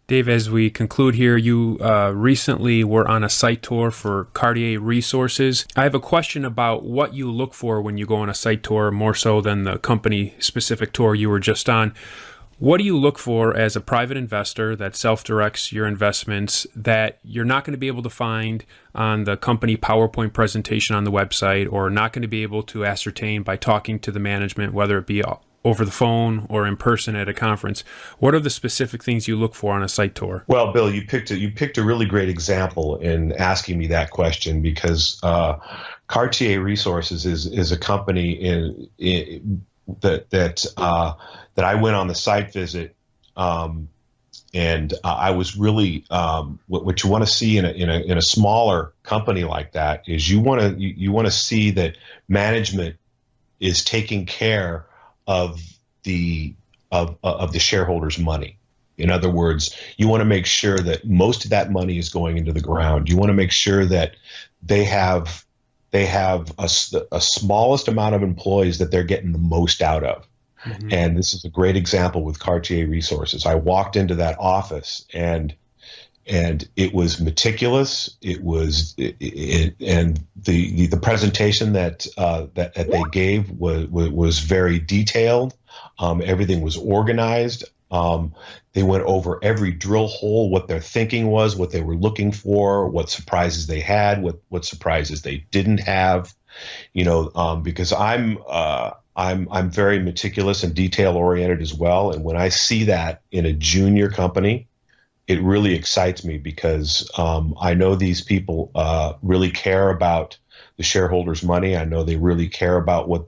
Dave, as we conclude here, you recently were on a site tour for Cartier Resources. I have a question about what you look for when you go on a site tour, more so than the company-specific tour you were just on. What do you look for as a private investor that self-directs your investments that you're not going to be able to find on the company PowerPoint presentation on the website, or not going to be able to ascertain by talking to the management, whether it be over the phone or in person at a conference? What are the specific things you look for on a site tour? Well, Bill, you picked a really great example in asking me that question, because Cartier Resources is a company that I went on the site visit, and I was really what you want to see in a smaller company like that is you want to see that management is taking care of the shareholders' money. In other words, you want to make sure that most of that money is going into the ground. You want to make sure that they have a smallest amount of employees that they're getting the most out of. Mm-hmm. And this is a great example with Cartier Resources. I walked into that office, and it was meticulous. And the presentation that they gave was very detailed. Everything was organized. They went over every drill hole, what their thinking was, what they were looking for, what surprises they had, what surprises they didn't have. Because I'm very meticulous and detail oriented as well. And when I see that in a junior company, it really excites me, because I know these people really care about the shareholders' money. I know they really care about what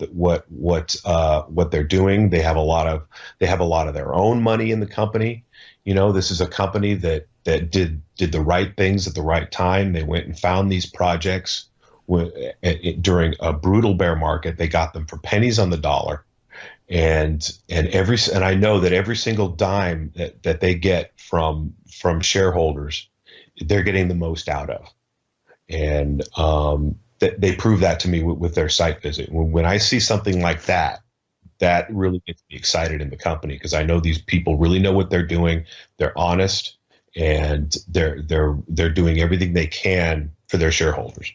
they're doing. They have a lot of their own money in the company. This is a company that did the right things at the right time. They went and found these projects during a brutal bear market. They got them for pennies on the dollar. And I know that every single dime that they get from shareholders, they're getting the most out of. And they prove that to me with their site visit. When I see something like that, that really gets me excited in the company, because I know these people really know what they're doing. They're honest, and they're doing everything they can for their shareholders.